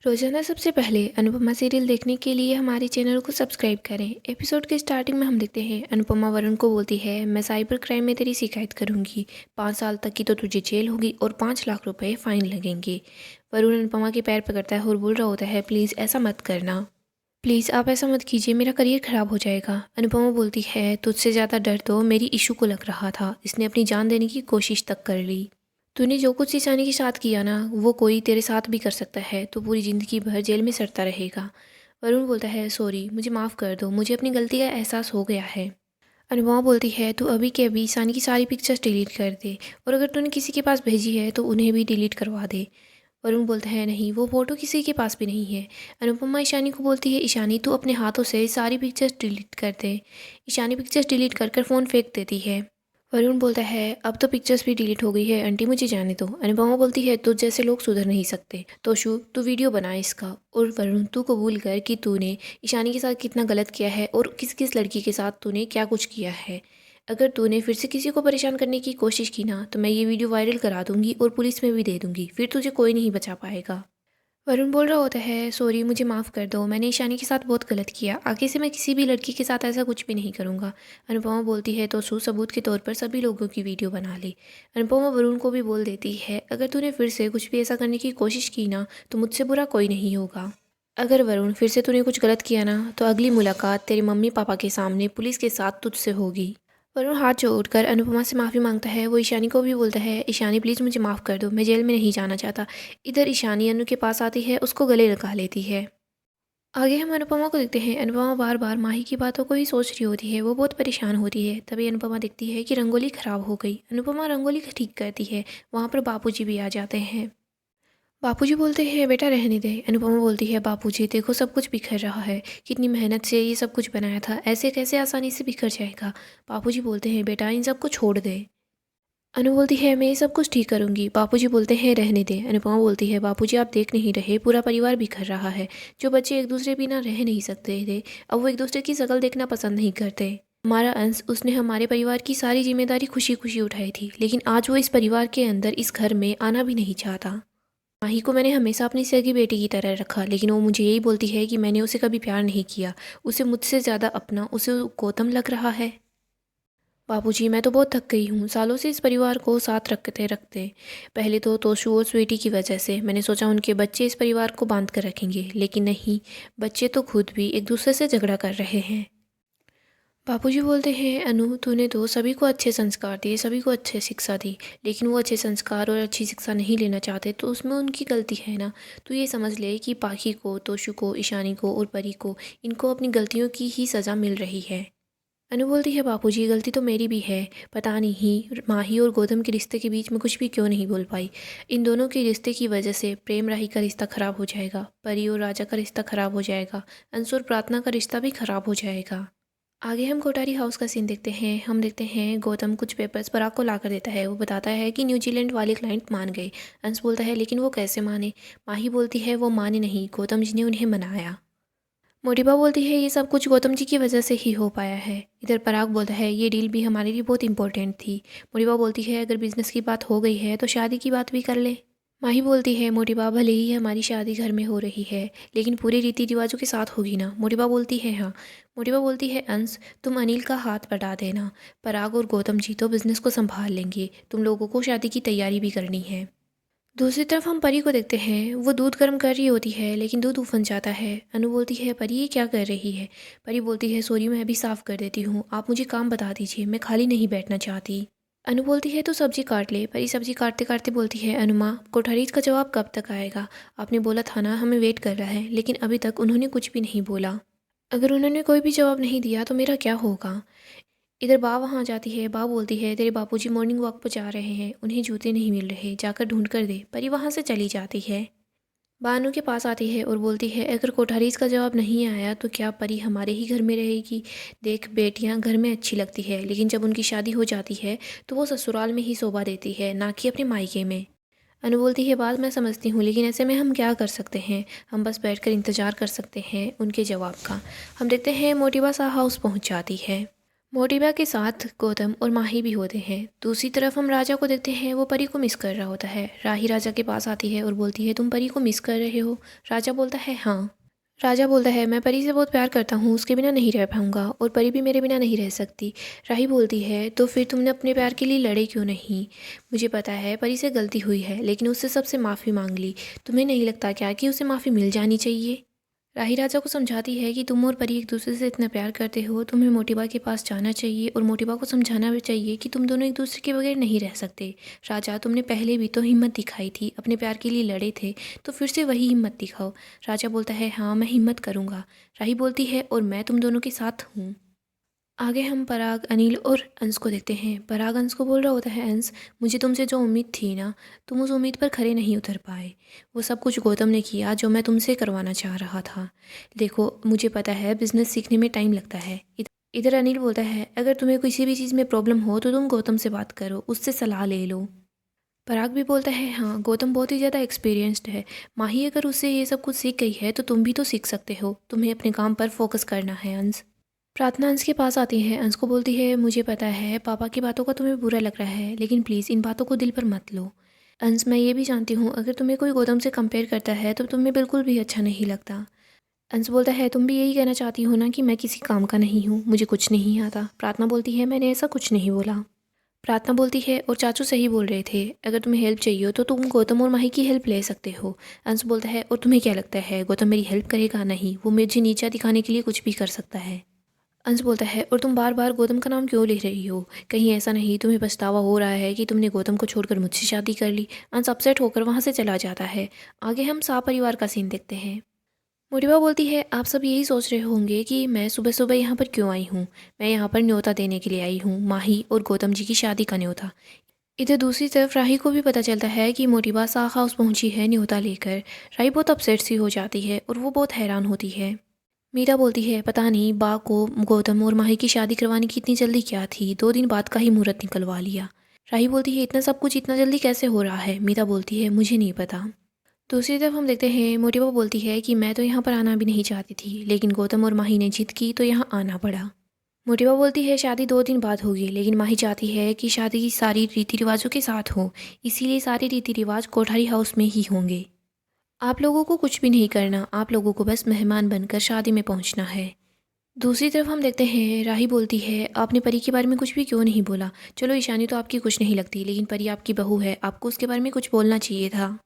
रोजाना सबसे पहले अनुपमा सीरियल देखने के लिए हमारे चैनल को सब्सक्राइब करें। एपिसोड के स्टार्टिंग में हम देखते हैं अनुपमा वरुण को बोलती है, मैं साइबर क्राइम में तेरी शिकायत करूंगी। 5 साल तक की तो तुझे जेल होगी और 5 लाख रुपए फाइन लगेंगे। वरुण अनुपमा के पैर पकड़ता है और बोल रहा होता है, प्लीज़ ऐसा मत करना, प्लीज़ आप ऐसा मत कीजिए, मेरा करियर ख़राब हो जाएगा। अनुपमा बोलती है, तुझसे ज़्यादा डर तो मेरी इशू को लग रहा था, इसने अपनी जान देने की कोशिश तक कर ली। तूने जो कुछ ईशानी के साथ किया ना, वो कोई तेरे साथ भी कर सकता है, तो पूरी ज़िंदगी भर जेल में सड़ता रहेगा। वरुण बोलता है, सॉरी, मुझे माफ़ कर दो, मुझे अपनी गलती का एहसास हो गया है। अनुपमा बोलती है, तू अभी के अभी ईशानी की सारी पिक्चर्स डिलीट कर दे, और अगर तूने किसी के पास भेजी है तो उन्हें भी डिलीट करवा दे। वरुण बोलता है, नहीं, वो फ़ोटो किसी के पास भी नहीं है। अनुपमा ईशानी को बोलती है, ईशानी तू अपने हाथों से सारी पिक्चर्स डिलीट कर दे। ईशानी पिक्चर्स डिलीट कर कर फ़ोन फेंक देती है। वरुण बोलता है, अब तो पिक्चर्स भी डिलीट हो गई है आंटी, मुझे जाने दो। अनुपमा बोलती है, तुझ जैसे लोग सुधर नहीं सकते। तोशु, तू वीडियो बना इसका। और वरुण, तू कबूल कर कि तूने ईशानी के साथ कितना गलत किया है और किस किस लड़की के साथ तूने क्या कुछ किया है। अगर तूने फिर से किसी को परेशान करने की कोशिश की ना, तो मैं ये वीडियो वायरल करा दूंगी और पुलिस में भी दे दूंगी, फिर तुझे कोई नहीं बचा पाएगा। वरुण बोल रहा होता है, सॉरी, मुझे माफ़ कर दो, मैंने ईशानी के साथ बहुत गलत किया, आगे से मैं किसी भी लड़की के साथ ऐसा कुछ भी नहीं करूँगा। अनुपमा बोलती है, तो सबूत के तौर पर सभी लोगों की वीडियो बना ली। अनुपमा वरुण को भी बोल देती है, अगर तूने फिर से कुछ भी ऐसा करने की कोशिश की ना, तो मुझसे बुरा कोई नहीं होगा। अगर वरुण फिर से तूने कुछ गलत किया ना, तो अगली मुलाकात तेरे मम्मी पापा के सामने पुलिस के साथ तुझसे होगी। वरुण हाथ जोड़कर अनुपमा से माफ़ी मांगता है। वो ईशानी को भी बोलता है, ईशानी प्लीज़ मुझे माफ़ कर दो, मैं जेल में नहीं जाना चाहता। इधर ईशानी अनु के पास आती है, उसको गले लगा लेती है। आगे हम अनुपमा को देखते हैं। अनुपमा बार बार माही की बातों को ही सोच रही होती है, वो बहुत परेशान होती है। तभी अनुपमा देखती है कि रंगोली ख़राब हो गई। अनुपमा रंगोली ठीक करती है, वहाँ पर बापूजी भी आ जाते हैं। बापूजी बोलते हैं, बेटा रहने दे। अनुपमा बोलती है, बापूजी देखो सब कुछ बिखर रहा है, कितनी मेहनत से ये सब कुछ बनाया था, ऐसे कैसे आसानी से बिखर जाएगा। बापूजी बोलते हैं, बेटा इन सबको छोड़ दे। अनु बोलती है, मैं ये सब कुछ ठीक करूंगी। बापूजी बोलते हैं, रहने दे। अनुपमा बोलती है, बापूजी आप देख नहीं रहे, पूरा परिवार बिखर रहा है। जो बच्चे एक दूसरे बिना रह नहीं सकते थे, अब वो एक दूसरे की शक्ल देखना पसंद नहीं करते। हमारा अंश, उसने हमारे परिवार की सारी जिम्मेदारी खुशी खुशी उठाई थी, लेकिन आज वो इस परिवार के अंदर, इस घर में आना भी नहीं चाहता। माही को मैंने हमेशा अपनी सगी बेटी की तरह रखा, लेकिन वो मुझे यही बोलती है कि मैंने उसे कभी प्यार नहीं किया, उसे मुझसे ज़्यादा अपना उसे गौतम लग रहा है। बापूजी मैं तो बहुत थक गई हूँ, सालों से इस परिवार को साथ रखते रखते। पहले तो तोशु और स्वीटी की वजह से मैंने सोचा उनके बच्चे इस परिवार को बांध कर रखेंगे, लेकिन नहीं, बच्चे तो खुद भी एक दूसरे से झगड़ा कर रहे हैं। बापूजी बोलते हैं, अनु तूने तो सभी को अच्छे संस्कार दिए, सभी को अच्छे शिक्षा दी, लेकिन वो अच्छे संस्कार और अच्छी शिक्षा नहीं लेना चाहते, तो उसमें उनकी गलती है ना। तू ये समझ ले कि पाखी को, तोशु को, ईशानी को और परी को, इनको अपनी गलतियों की ही सज़ा मिल रही है। अनु बोलती है, बापूजी गलती तो मेरी भी है, पता नहीं माही और गौतम के रिश्ते के बीच में कुछ भी क्यों नहीं बोल पाई। इन दोनों के रिश्ते की वजह से प्रेम राही का रिश्ता खराब हो जाएगा, परी और राजा का रिश्ता खराब हो जाएगा, अंशु और प्रार्थना का रिश्ता भी खराब हो जाएगा। आगे हम कोठारी हाउस का सीन देखते हैं। हम देखते हैं गौतम कुछ पेपर्स पराग को ला कर देता है। वो बताता है कि न्यूजीलैंड वाले क्लाइंट मान गए। अंश बोलता है, लेकिन वो कैसे माने। माही बोलती है, वो माने नहीं, गौतम जी ने उन्हें मनाया। मोटिबा बोलती है, ये सब कुछ गौतम जी की वजह से ही हो पाया है। इधर पराग बोलता है, ये डील भी हमारे लिए बहुत इंपॉर्टेंट थी। मोटिबा बोलती है, अगर बिजनेस की बात हो गई है तो शादी की बात भी कर ले। माही बोलती है, मोटिबा भले ही हमारी शादी घर में हो रही है, लेकिन पूरे रीति रिवाजों के साथ होगी ना। मोटिबा बोलती है, हाँ। मोटिबा बोलती है, अंश तुम अनिल का हाथ बटा देना, पराग और गौतम जी तो बिजनेस को संभाल लेंगे, तुम लोगों को शादी की तैयारी भी करनी है। दूसरी तरफ हम परी को देखते हैं। वो दूध गर्म कर रही होती है, लेकिन दूध उफन जाता है। अनु बोलती है, परी ये क्या कर रही है। परी बोलती है, सॉरी, मैं अभी साफ़ कर देती हूँ, आप मुझे काम बता दीजिए, मैं खाली नहीं बैठना चाहती। अनु बोलती है, तो सब्जी काट ले। परी सब्जी काटते काटते बोलती है, अनुमा कोठारीज का जवाब कब तक आएगा। आपने बोला था ना हमें वेट कर रहा है, लेकिन अभी तक उन्होंने कुछ भी नहीं बोला। अगर उन्होंने कोई भी जवाब नहीं दिया तो मेरा क्या होगा। इधर बा वहाँ आ जाती है। बा बोलती है, तेरे बापूजी मॉर्निंग वॉक पर जा रहे हैं, उन्हें जूते नहीं मिल रहे, जाकर ढूंढ कर दे। परी वहाँ से चली जाती है। बानू के पास आती है और बोलती है, अगर कोठारीज का जवाब नहीं आया तो क्या परी हमारे ही घर में रहेगी। देख बेटियां घर में अच्छी लगती है, लेकिन जब उनकी शादी हो जाती है तो वो ससुराल में ही शोभा देती है, ना कि अपने मायके में। अनु बोलती है, बात मैं समझती हूँ, लेकिन ऐसे में हम क्या कर सकते हैं। हम बस बैठकर इंतज़ार कर सकते हैं उनके जवाब का। हम देखते हैं मोटिबा सा हाउस पहुँच जाती है। मोटिबा के साथ गौतम और माही भी होते हैं। दूसरी तरफ हम राजा को देखते हैं, वो परी को मिस कर रहा होता है। राही राजा के पास आती है और बोलती है, तुम परी को मिस कर रहे हो? राजा बोलता है, हाँ। राजा बोलता है, मैं परी से बहुत प्यार करता हूँ, उसके बिना नहीं रह पाऊंगा और परी भी मेरे बिना नहीं रह सकती। राही बोलती है, तो फिर तुमने अपने प्यार के लिए लड़े क्यों नहीं? मुझे पता है परी से गलती हुई है, लेकिन उससे सबसे माफ़ी मांग ली। तुम्हें नहीं लगता क्या कि उसे माफ़ी मिल जानी चाहिए? राही राजा को समझाती है कि तुम और परी एक दूसरे से इतना प्यार करते हो, तुम्हें मोटिबा के पास जाना चाहिए और मोटिबा को समझाना भी चाहिए कि तुम दोनों एक दूसरे के बगैर नहीं रह सकते। राजा, तुमने पहले भी तो हिम्मत दिखाई थी, अपने प्यार के लिए लड़े थे, तो फिर से वही हिम्मत दिखाओ। राजा बोलता है, हाँ मैं हिम्मत करूँगा। राही बोलती है, और मैं तुम दोनों के साथ हूँ। आगे हम पराग, अनिल और अंश को देखते हैं। पराग अंश को बोल रहा होता है, अंश मुझे तुमसे जो उम्मीद थी ना, तुम उस उम्मीद पर खरे नहीं उतर पाए। वो सब कुछ गौतम ने किया जो मैं तुमसे करवाना चाह रहा था। देखो मुझे पता है बिजनेस सीखने में टाइम लगता है। इधर अनिल बोलता है, अगर तुम्हें किसी भी चीज़ में प्रॉब्लम हो तो तुम गौतम से बात करो, उससे सलाह ले लो। पराग भी बोलता है, हाँ गौतम बहुत ही ज़्यादा एक्सपीरियंस्ड है। माही अगर उससे ये सब कुछ सीख गई है तो तुम भी तो सीख सकते हो। तुम्हें अपने काम पर फोकस करना है अंश। प्रार्थना अंश के पास आती है। अंश को बोलती है, मुझे पता है पापा की बातों का तुम्हें बुरा लग रहा है, लेकिन प्लीज़ इन बातों को दिल पर मत लो। अंश, मैं ये भी जानती हूँ अगर तुम्हें कोई गौतम से कंपेयर करता है तो तुम्हें बिल्कुल भी अच्छा नहीं लगता। अंश बोलता है, तुम भी यही कहना चाहती हो ना कि मैं किसी काम का नहीं हूँ, मुझे कुछ नहीं आता। प्रार्थना बोलती है, मैंने ऐसा कुछ नहीं बोला। प्रार्थना बोलती है, और चाचू सही बोल रहे थे, अगर तुम्हें हेल्प चाहिए हो तो तुम गौतम और माही की हेल्प ले सकते हो। अंश बोलता है, और तुम्हें क्या लगता है गौतम मेरी हेल्प करेगा? नहीं, वो मुझे नीचा दिखाने के लिए कुछ भी कर सकता है। अंश बोलता है, और तुम बार बार गौतम का नाम क्यों ले रही हो? कहीं ऐसा नहीं तुम्हें पछतावा हो रहा है कि तुमने गौतम को छोड़कर मुझसे शादी कर ली? अंश अपसेट होकर वहाँ से चला जाता है। आगे हम शाह परिवार का सीन देखते हैं। मोटिवा बोलती है, आप सब यही सोच रहे होंगे कि मैं सुबह सुबह यहाँ पर क्यों आई हूँ। मैं यहाँ पर न्योता देने के लिए आई हूँ, माही और गौतम जी की शादी का न्योता। इधर दूसरी तरफ राही को भी पता चलता है कि मोटिवा शाह हाउस पहुंची है न्योता लेकर। राही बहुत अपसेट सी हो जाती है और वो बहुत हैरान होती है। मीरा बोलती है, पता नहीं बा को गौतम और माही की शादी करवाने की इतनी जल्दी क्या थी, 2 दिन बाद का ही मुहूर्त निकलवा लिया। राही बोलती है, इतना सब कुछ इतना जल्दी कैसे हो रहा है? मीरा बोलती है, मुझे नहीं पता। दूसरी तरफ हम देखते हैं मोटिवा बोलती है कि मैं तो यहाँ पर आना भी नहीं चाहती थी, लेकिन गौतम और माही ने जिद की तो यहाँ आना पड़ा। मोटिवा बोलती है, शादी 2 दिन बाद होगी, लेकिन माही चाहती है कि शादी की सारी रीति रिवाजों के साथ हो, इसीलिए सारे रीति रिवाज कोठारी हाउस में ही होंगे। आप लोगों को कुछ भी नहीं करना, आप लोगों को बस मेहमान बनकर शादी में पहुंचना है। दूसरी तरफ हम देखते हैं राही बोलती है, आपने परी के बारे में कुछ भी क्यों नहीं बोला? चलो ईशानी तो आपकी कुछ नहीं लगती, लेकिन परी आपकी बहू है, आपको उसके बारे में कुछ बोलना चाहिए था।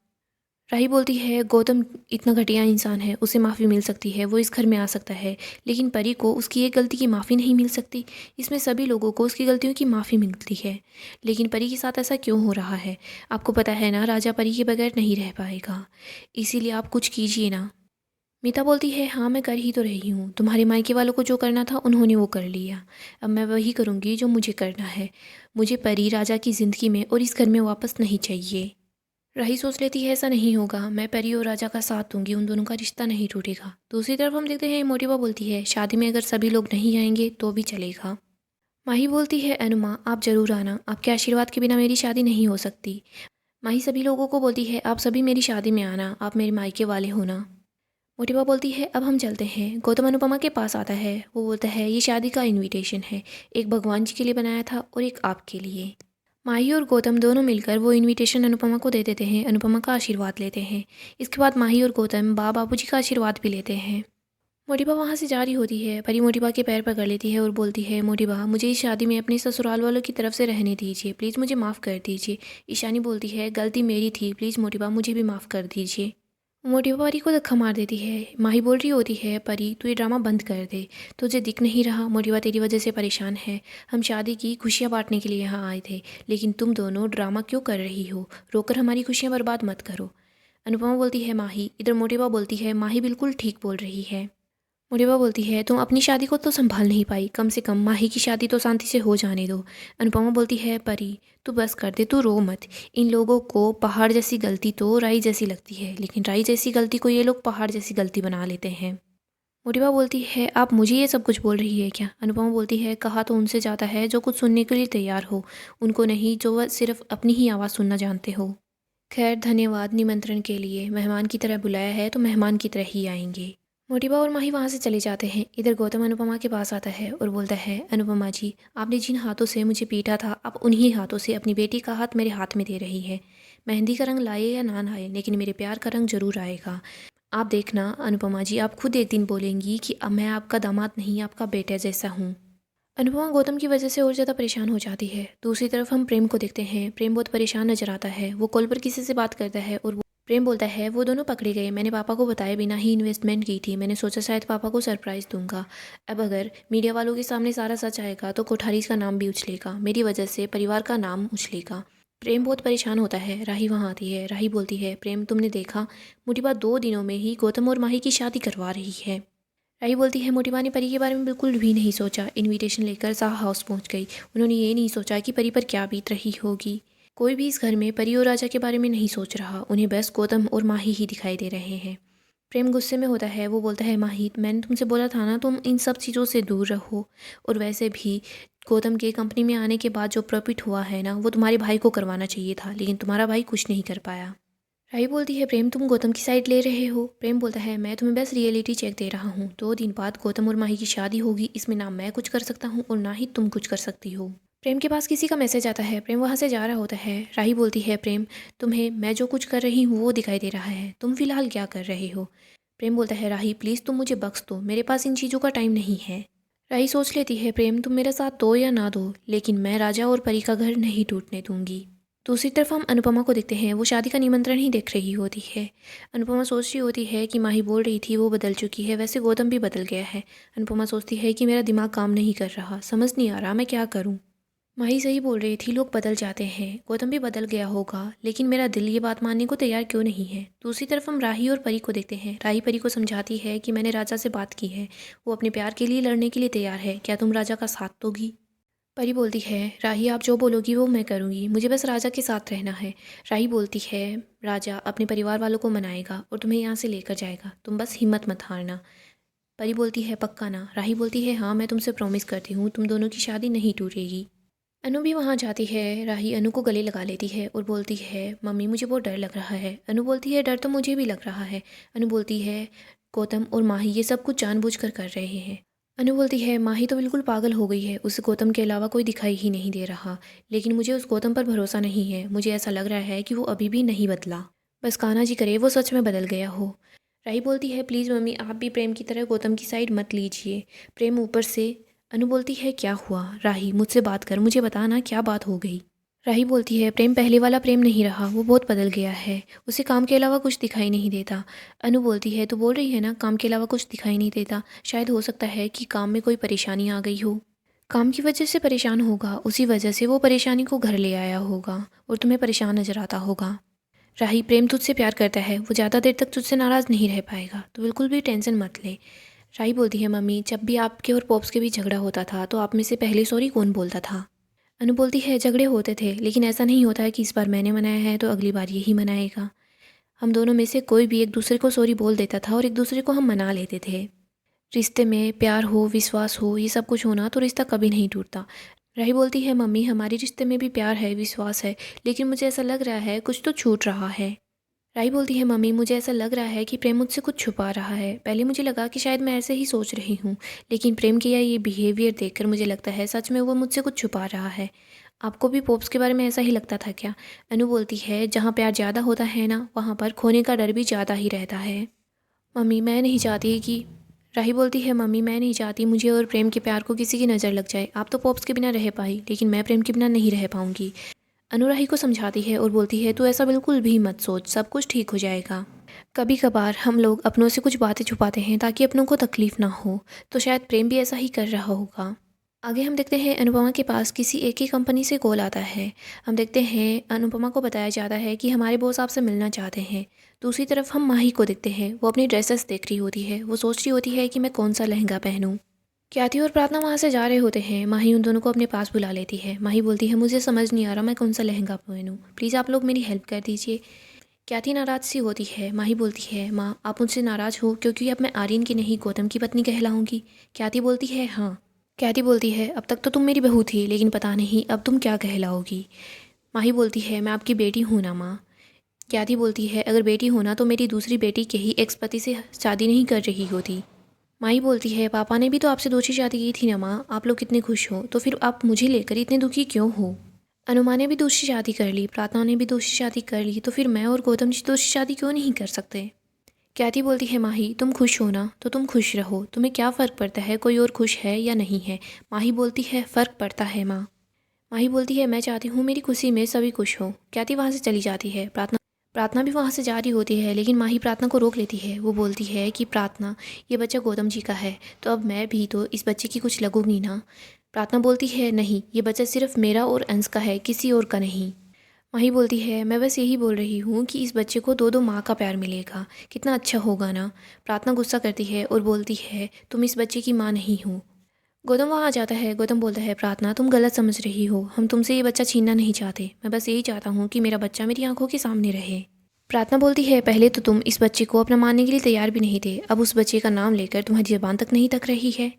राही बोलती है, गौतम इतना घटिया इंसान है, उसे माफ़ी मिल सकती है, वो इस घर में आ सकता है, लेकिन परी को उसकी एक गलती की माफ़ी नहीं मिल सकती। इसमें सभी लोगों को उसकी गलतियों की माफ़ी मिलती है, लेकिन परी के साथ ऐसा क्यों हो रहा है? आपको पता है ना, राजा परी के बगैर नहीं रह पाएगा, इसीलिए आप कुछ कीजिए ना। मीता बोलती है, हाँ मैं कर ही तो रही हूँ, तुम्हारे मायके वालों को जो करना था उन्होंने वो कर लिया, अब मैं वही करूँगी जो मुझे करना है। मुझे परी राजा की ज़िंदगी में और इस घर में वापस नहीं चाहिए। राही सोच लेती है, ऐसा नहीं होगा, मैं परी और राजा का साथ दूंगी, उन दोनों का रिश्ता नहीं टूटेगा। दूसरी तरफ हम देखते हैं मोटिवा बोलती है, शादी में अगर सभी लोग नहीं आएंगे तो भी चलेगा। माही बोलती है, अनुमा आप जरूर आना, आपके आशीर्वाद के बिना मेरी शादी नहीं हो सकती। माही सभी लोगों को बोलती है, आप सभी मेरी शादी में आना, आप मेरे मायके वाले होना। मोटिवा बोलती है, अब हम चलते हैं। गौतम अनुपमा के पास आता है, वो बोलता है, ये शादी का इनविटेशन है, एक भगवान जी के लिए बनाया था और एक आपके लिए। माही और गौतम दोनों मिलकर वो इनविटेशन अनुपमा को दे देते हैं, अनुपमा का आशीर्वाद लेते हैं। इसके बाद माही और गौतम बाबूजी का आशीर्वाद भी लेते हैं। मोटिबा वहाँ से जा रही होती है, परी मोटिबा के पैर पकड़ लेती है और बोलती है, मोटिबा मुझे इस शादी में अपने ससुराल वालों की तरफ से रहने दीजिए, प्लीज़ मुझे माफ़ कर दीजिए। ईशानी बोलती है, गलती मेरी थी, प्लीज़ मोटिबा मुझे भी माफ़ कर दीजिए। मोटिबा परी को धक्का मार देती है। माही बोल रही होती है, परी तू ये ड्रामा बंद कर दे, तुझे दिख नहीं रहा मोटिबा तेरी वजह से परेशान है, हम शादी की खुशियाँ बांटने के लिए यहाँ आए थे, लेकिन तुम दोनों ड्रामा क्यों कर रही हो? रोकर हमारी खुशियाँ बर्बाद मत करो। अनुपमा बोलती है, माही। इधर मोटिबा बोलती है, माही बिल्कुल ठीक बोल रही है। मोटिबा बोलती है, तुम अपनी शादी को तो संभाल नहीं पाई, कम से कम माही की शादी तो शांति से हो जाने दो। अनुपमा बोलती है, परी तू बस कर दे, तू रो मत। इन लोगों को पहाड़ जैसी गलती तो राई जैसी लगती है, लेकिन राई जैसी गलती को ये लोग पहाड़ जैसी गलती बना लेते हैं। मोटिबा बोलती है, आप मुझे ये सब कुछ बोल रही है क्या? अनुपमा बोलती है, कहा तो उनसे जाता है जो कुछ सुनने के लिए तैयार हो, उनको नहीं जो वह सिर्फ अपनी ही आवाज़ सुनना जानते हो। खैर धन्यवाद निमंत्रण के लिए, मेहमान की तरह बुलाया है तो मेहमान की तरह ही आएंगे। मोटिबा और माही वहाँ से चले जाते हैं। इधर गौतम अनुपमा के पास आता है और बोलता है, अनुपमा जी, आपने जिन हाथों से मुझे पीटा था, आप उन्हीं हाथों से अपनी बेटी का हाथ मेरे हाथ में दे रही है। मेहंदी का रंग लाए या ना लाए, लेकिन मेरे प्यार का रंग जरूर आएगा। आप देखना अनुपमा जी, आप खुद एक दिन बोलेंगी कि अब मैं आपका दामाद नहीं, आपका बेटा जैसा हूँ। अनुपमा गौतम की वजह से और ज़्यादा परेशान हो जाती है। दूसरी तरफ हम प्रेम को देखते हैं। प्रेम बहुत परेशान नजर आता है। वो कॉल पर किसी से बात करता है और प्रेम बोलता है, वो दोनों पकड़े गए। मैंने पापा को बताए बिना ही इन्वेस्टमेंट की थी। मैंने सोचा शायद पापा को सरप्राइज़ दूंगा। अब अगर मीडिया वालों के सामने सारा सच आएगा तो कोठारी का नाम भी उछलेगा, मेरी वजह से परिवार का नाम उछलेगा। प्रेम बहुत परेशान होता है। राही वहाँ आती है। राही बोलती है, प्रेम तुमने देखा, मोटिबा 2 दिनों में ही गौतम और माही की शादी करवा रही है। राही बोलती है, मोटिबा ने परी के बारे में बिल्कुल भी नहीं सोचा। इनविटेशन लेकर शाह हाउस पहुंच गई। उन्होंने ये नहीं सोचा कि परी पर क्या बीत रही होगी। कोई भी इस घर में परी और राजा के बारे में नहीं सोच रहा। उन्हें बस गौतम और माही ही दिखाई दे रहे हैं। प्रेम गुस्से में होता है। वो बोलता है, माही, मैंने तुमसे बोला था ना, तुम इन सब चीज़ों से दूर रहो। और वैसे भी गौतम के कंपनी में आने के बाद जो प्रॉफिट हुआ है ना, वो तुम्हारे भाई को करवाना चाहिए था, लेकिन तुम्हारा भाई कुछ नहीं कर पाया। राही बोलती है, प्रेम तुम गौतम की साइड ले रहे हो। प्रेम बोलता है, मैं तुम्हें बस रियलिटी चेक दे रहा हूँ। 2 दिन बाद गौतम और माही की शादी होगी। इसमें ना मैं कुछ कर सकता हूँ और ना ही तुम कुछ कर सकती हो। प्रेम के पास किसी का मैसेज आता है। प्रेम वहाँ से जा रहा होता है। राही बोलती है, प्रेम तुम्हें मैं जो कुछ कर रही हूँ वो दिखाई दे रहा है, तुम फिलहाल क्या कर रहे हो। प्रेम बोलता है, राही प्लीज़ तुम मुझे बख्श दो, मेरे पास इन चीज़ों का टाइम नहीं है। राही सोच लेती है, प्रेम तुम मेरा साथ दो या ना दो, लेकिन मैं राजा और परी का घर नहीं टूटने दूंगी। दूसरी तरफ हम अनुपमा को देखते हैं। वो शादी का निमंत्रण ही देख रही होती है। अनुपमा सोच रही होती है कि माही बोल रही थी वो बदल चुकी है, वैसे गौतम भी बदल गया है। अनुपमा सोचती है कि मेरा दिमाग काम नहीं कर रहा, समझ नहीं आ रहा मैं क्या करूं। माही सही बोल रही थी, लोग बदल जाते हैं। गौतम भी बदल गया होगा, लेकिन मेरा दिल ये बात मानने को तैयार क्यों नहीं है। दूसरी तरफ हम राही और परी को देखते हैं। राही परी को समझाती है कि मैंने राजा से बात की है, वो अपने प्यार के लिए लड़ने के लिए तैयार है, क्या तुम राजा का साथ दोगी। परी बोलती है, राही आप जो बोलोगी वो मैं करूँगी, मुझे बस राजा के साथ रहना है। राही बोलती है, राजा अपने परिवार वालों को मनाएगा और तुम्हें यहाँ से लेकर जाएगा, तुम बस हिम्मत मत हारना। परी बोलती है, पक्का ना। राही बोलती है, हाँ मैं तुमसे प्रॉमिस करती हूँ, तुम दोनों की शादी नहीं टूटेगी। अनु भी वहाँ जाती है। राही अनु को गले लगा लेती है और बोलती है, मम्मी मुझे बहुत डर लग रहा है। अनु बोलती है, डर तो मुझे भी लग रहा है। अनु बोलती है, गौतम और माही ये सब कुछ जानबूझकर कर रहे हैं। अनु बोलती है, माही तो बिल्कुल पागल हो गई है, उस गौतम के अलावा कोई दिखाई ही नहीं दे रहा। लेकिन मुझे उस गौतम पर भरोसा नहीं है, मुझे ऐसा लग रहा है कि वो अभी भी नहीं बदला। बस कान्हा जी करे वो सच में बदल गया हो। राही बोलती है, प्लीज़ मम्मी आप भी प्रेम की तरह गौतम की साइड मत लीजिए। प्रेम ऊपर से। अनु बोलती है, क्या हुआ राही, मुझसे बात कर, मुझे बता ना क्या बात हो गई। राही बोलती है, प्रेम पहले वाला प्रेम नहीं रहा, वो बहुत बदल गया है, उसे काम के अलावा कुछ दिखाई नहीं देता। अनु बोलती है, तो बोल रही है ना काम के अलावा कुछ दिखाई नहीं देता, शायद हो सकता है कि काम में कोई परेशानी आ गई हो। काम की वजह से परेशान होगा, उसी वजह से वो परेशानी को घर ले आया होगा और तुम्हें परेशान नजर आता होगा। राही, प्रेम तुझसे प्यार करता है, वो ज़्यादा देर तक तुझसे नाराज़ नहीं रह पाएगा, तो बिल्कुल भी टेंशन मत ले। राही बोलती है, मम्मी जब भी आपके और पॉप्स के बीच झगड़ा होता था तो आप में से पहले सॉरी कौन बोलता था। अनु बोलती है, झगड़े होते थे, लेकिन ऐसा नहीं होता है कि इस बार मैंने मनाया है तो अगली बार यही मनाएगा। हम दोनों में से कोई भी एक दूसरे को सॉरी बोल देता था और एक दूसरे को हम मना लेते थे। रिश्ते में प्यार हो, विश्वास हो, ये सब कुछ होना तो रिश्ता कभी नहीं टूटता। राही बोलती है, मम्मी हमारे रिश्ते में भी प्यार है, विश्वास है, लेकिन मुझे ऐसा लग रहा है कुछ तो छूट रहा है। राही बोलती है, मम्मी मुझे ऐसा लग रहा है कि प्रेम मुझसे कुछ छुपा रहा है। पहले मुझे लगा कि शायद मैं ऐसे ही सोच रही हूँ, लेकिन प्रेम किया ये बिहेवियर देखकर मुझे लगता है सच में वो मुझसे कुछ छुपा रहा है। आपको भी पॉप्स के बारे में ऐसा ही लगता था क्या। अनु बोलती है, जहाँ प्यार ज़्यादा होता है ना, वहाँ पर खोने का डर भी ज़्यादा ही रहता है। मम्मी मैं नहीं चाहती कि राही बोलती है, मम्मी मैं नहीं चाहती मुझे और प्रेम के प्यार को किसी की नज़र लग जाए। आप तो पॉप्स के बिना रह पाई, लेकिन मैं प्रेम के बिना नहीं रह पाऊंगी। अनुराही को समझाती है और बोलती है, तू ऐसा बिल्कुल भी मत सोच, सब कुछ ठीक हो जाएगा। कभी कभार हम लोग अपनों से कुछ बातें छुपाते हैं ताकि अपनों को तकलीफ ना हो, तो शायद प्रेम भी ऐसा ही कर रहा होगा। आगे हम देखते हैं अनुपमा के पास किसी एक ही कंपनी से कॉल आता है। हम देखते हैं अनुपमा को बताया जाता है कि हमारे बॉस आपसे मिलना चाहते हैं। दूसरी तरफ हम माही को देखते हैं। वो अपनी ड्रेसेस देख रही होती है। वो सोच रही होती है कि मैं कौन सा लहंगा पहनूं। ख्याति और प्रार्थना वहाँ से जा रहे होते हैं। माही उन दोनों को अपने पास बुला लेती है। माही बोलती है, मुझे समझ नहीं आ रहा मैं कौन सा लहंगा पहनूं, प्लीज़ आप लोग मेरी हेल्प कर दीजिए। ख्याति नाराज़ सी होती है। माही बोलती है, माँ आप मुझसे नाराज़ हो क्योंकि अब मैं आर्यन की नहीं गौतम की पत्नी कहलाऊंगी। ख्याति बोलती है, हाँ। ख्याति बोलती है, अब तक तो तुम मेरी बहू थी, लेकिन पता नहीं अब तुम क्या कहलाओगी। माही बोलती है, मैं आपकी बेटी हूँ ना माँ। ख्याति बोलती है अगर बेटी होना तो मेरी दूसरी बेटी के ही एक्स पति से शादी नहीं कर रही होती। माही बोलती है पापा ने भी तो आपसे दूसरी शादी की थी ना माँ, आप लोग कितने खुश हो, तो फिर आप मुझे लेकर इतने दुखी क्यों हो। अनुमा ने भी दूसरी शादी कर ली, प्रार्थना ने भी दूसरी शादी कर ली, तो फिर मैं और गौतम जी दूसरी शादी क्यों नहीं कर सकते। ख्याति बोलती है माही तुम खुश हो ना तो तुम खुश रहो, तुम्हें क्या फ़र्क पड़ता है कोई और खुश है या नहीं है। माही बोलती है फ़र्क पड़ता है माँ। माही बोलती है मैं चाहती हूँ मेरी खुशी में सभी खुश हो। ख्याति वहाँ से चली जाती है। प्रार्थना भी वहाँ से जा रही होती है, लेकिन माही प्रार्थना को रोक लेती है। वो बोलती है कि प्रार्थना ये बच्चा गौतम जी का है, तो अब मैं भी तो इस बच्चे की कुछ लगूंगी ना। प्रार्थना बोलती है नहीं, ये बच्चा सिर्फ मेरा और अंश का है, किसी और का नहीं। माही बोलती है मैं बस यही बोल रही हूँ कि इस बच्चे को दो दो माँ का प्यार मिलेगा, कितना अच्छा होगा ना। प्रार्थना गुस्सा करती है और बोलती है तुम इस बच्चे की माँ नहीं हो। गौतम वहाँ आ जाता है। गौतम बोलता है प्रार्थना तुम गलत समझ रही हो, हम तुमसे ये बच्चा छीनना नहीं चाहते, मैं बस यही चाहता हूँ कि मेरा बच्चा मेरी आंखों के सामने रहे। प्रार्थना बोलती है पहले तो तुम इस बच्चे को अपना मानने के लिए तैयार भी नहीं थे, अब उस बच्चे का नाम लेकर तुम्हारी ज़बान तक नहीं तक रही है।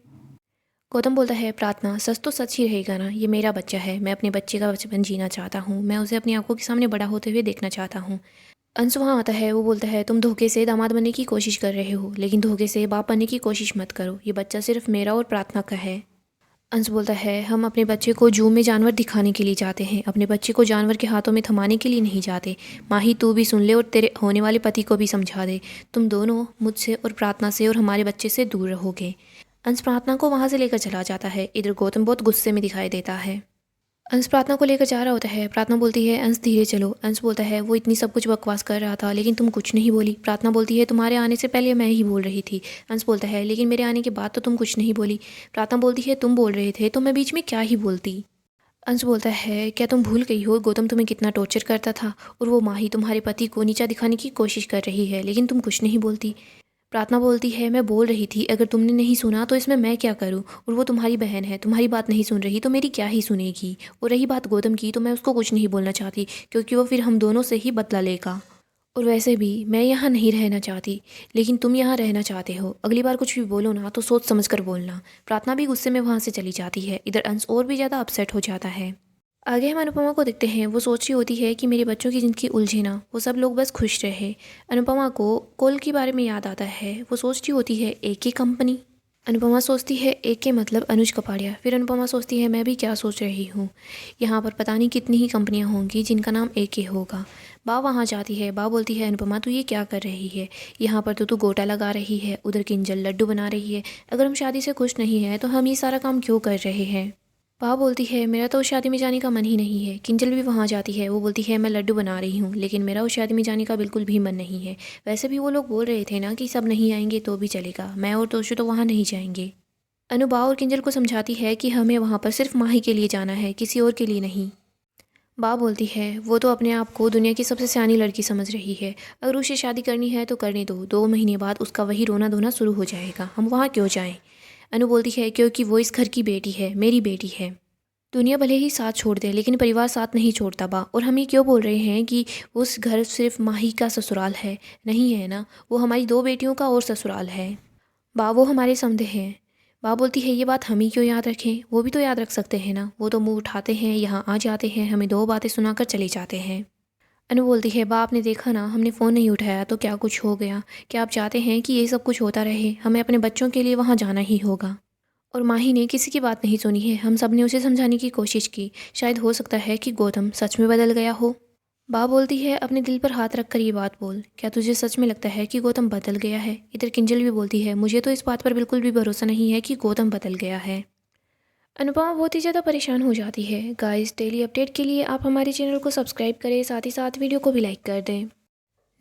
गौतम बोलता है प्रार्थना सच तो सच ही रहेगा ना, ये मेरा बच्चा है, मैं अपने बच्चे का बचपन जीना चाहता हूँ, मैं उसे अपनी आंखों के सामने बड़ा होते हुए देखना चाहता हूँ। अंश वहाँ आता है। वो बोलता है तुम धोखे से दामाद बनने की कोशिश कर रहे हो, लेकिन धोखे से बाप बनने की कोशिश मत करो, ये बच्चा सिर्फ मेरा और प्रार्थना का है। अंश बोलता है हम अपने बच्चे को जू में जानवर दिखाने के लिए जाते हैं, अपने बच्चे को जानवर के हाथों में थमाने के लिए नहीं जाते। माही तू भी सुन ले और तेरे होने वाले पति को भी समझा दे, तुम दोनों मुझसे और प्रार्थना से और हमारे बच्चे से दूर रहोगे। अंश प्रार्थना को वहाँ से लेकर चला जाता है। इधर गौतम बहुत गुस्से में दिखाई देता है। अंश प्रार्थना को लेकर जा रहा होता है। प्रार्थना बोलती है अंश धीरे चलो। अंश बोलता है वो इतनी सब कुछ बकवास कर रहा था लेकिन तुम कुछ नहीं बोली। प्रार्थना बोलती है तुम्हारे आने से पहले मैं ही बोल रही थी। अंश बोलता है लेकिन मेरे आने के बाद तो तुम कुछ नहीं बोली। प्रार्थना बोलती है तुम बोल रहे थे तो मैं बीच में क्या ही बोलती। अंश बोलता है क्या तुम भूल गई हो गौतम तुम्हें कितना टॉर्चर करता था, और वो माही तुम्हारे पति को नीचा दिखाने की कोशिश कर रही है, लेकिन तुम कुछ नहीं बोलती। प्रार्थना बोलती है मैं बोल रही थी, अगर तुमने नहीं सुना तो इसमें मैं क्या करूं, और वो तुम्हारी बहन है, तुम्हारी बात नहीं सुन रही तो मेरी क्या ही सुनेगी। और रही बात गौतम की तो मैं उसको कुछ नहीं बोलना चाहती, क्योंकि वो फिर हम दोनों से ही बदला लेगा। और वैसे भी मैं यहाँ नहीं रहना चाहती, लेकिन तुम यहाँ रहना चाहते हो, अगली बार कुछ भी बोलो ना तो सोच समझ कर बोलना। प्रार्थना भी गुस्से में वहाँ से चली जाती है। इधर अंश और भी ज़्यादा अपसेट हो जाता है। आगे हम अनुपमा को देखते हैं। वो सोच रही होती है कि मेरे बच्चों की ज़िंदगी उलझे ना, वो सब लोग बस खुश रहे। अनुपमा को कॉल के बारे में याद आता है। वो सोच रही होती है AK कंपनी। अनुपमा सोचती है AK मतलब अनुज कपाड़िया। फिर अनुपमा सोचती है मैं भी क्या सोच रही हूँ, यहाँ पर पता नहीं कितनी ही कंपनियाँ होंगी जिनका नाम AK होगा। बा वहाँ जाती है। बा बोलती है अनुपमा तू ये क्या कर रही है, यहाँ पर तो तू गोटा लगा रही है, उधर किंजल लड्डू बना रही है, अगर हम शादी से खुश नहीं हैं तो हम ये सारा काम क्यों कर रहे हैं। बा बोलती है मेरा तो उस शादी में जाने का मन ही नहीं है। किंजल भी वहाँ जाती है। वो बोलती है मैं लड्डू बना रही हूँ, लेकिन मेरा उस शादी में जाने का बिल्कुल भी मन नहीं है। वैसे भी वो लोग बोल रहे थे ना कि सब नहीं आएंगे तो भी चलेगा, मैं और तोशु तो वहाँ नहीं जाएंगे। अनु बा और किंजल को समझाती है कि हमें वहाँ पर सिर्फ माही के लिए जाना है, किसी और के लिए नहीं। बा बोलती है वो तो अपने आप को दुनिया की सबसे सियानी लड़की समझ रही है, अगर उसे शादी करनी है तो करने दो, 2 महीने बाद उसका वही रोना धोना शुरू हो जाएगा, हम वहाँ क्यों जाएं। अनु बोलती है क्योंकि वो इस घर की बेटी है, मेरी बेटी है। दुनिया भले ही साथ छोड़ दे लेकिन परिवार साथ नहीं छोड़ता बा, और हम ये क्यों बोल रहे हैं कि उस घर सिर्फ माही का ससुराल है, नहीं है ना, वो हमारी 2 बेटियों का और ससुराल है। बा वो हमारे समधे हैं। बा बोलती है ये बात हम ही क्यों याद रखें, वो भी तो याद रख सकते हैं ना, वो तो मुंह उठाते हैं, यहाँ आ जाते हैं, हमें 2 बातें सुनाकर चले जाते हैं। अनु बोलती है बा आपने देखा ना, हमने फ़ोन नहीं उठाया तो क्या कुछ हो गया, क्या आप चाहते हैं कि ये सब कुछ होता रहे, हमें अपने बच्चों के लिए वहाँ जाना ही होगा। और माही ने किसी की बात नहीं सुनी है, हम सब ने उसे समझाने की कोशिश की, शायद हो सकता है कि गौतम सच में बदल गया हो। बा बोलती है अपने दिल पर हाथ रख कर ये बात बोल, क्या तुझे सच में लगता है कि गौतम बदल गया है। इधर किंजल भी बोलती है मुझे तो इस बात पर बिल्कुल भी भरोसा नहीं है कि गौतम बदल गया है। अनुपमा बहुत ही ज़्यादा परेशान हो जाती है। गाइस डेली अपडेट के लिए आप हमारे चैनल को सब्सक्राइब करें, साथ ही साथ वीडियो को भी लाइक कर दें।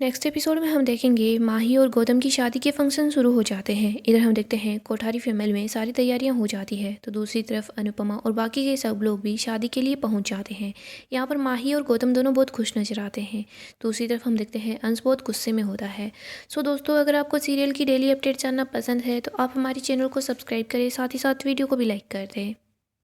नेक्स्ट एपिसोड में हम देखेंगे माही और गौतम की शादी के फंक्शन शुरू हो जाते हैं। इधर हम देखते हैं कोठारी फैमिली में सारी तैयारियां हो जाती है, तो दूसरी तरफ अनुपमा और बाकी के सब लोग भी शादी के लिए पहुंच जाते हैं। यहाँ पर माही और गौतम दोनों बहुत खुश नजर आते हैं। दूसरी तरफ हम देखते हैं अंश बहुत गुस्से में होता है। सो दोस्तों अगर आपको सीरियल की डेली अपडेट जानना पसंद है तो आप हमारे चैनल को सब्सक्राइब करें, साथ ही साथ वीडियो को भी लाइक कर दें।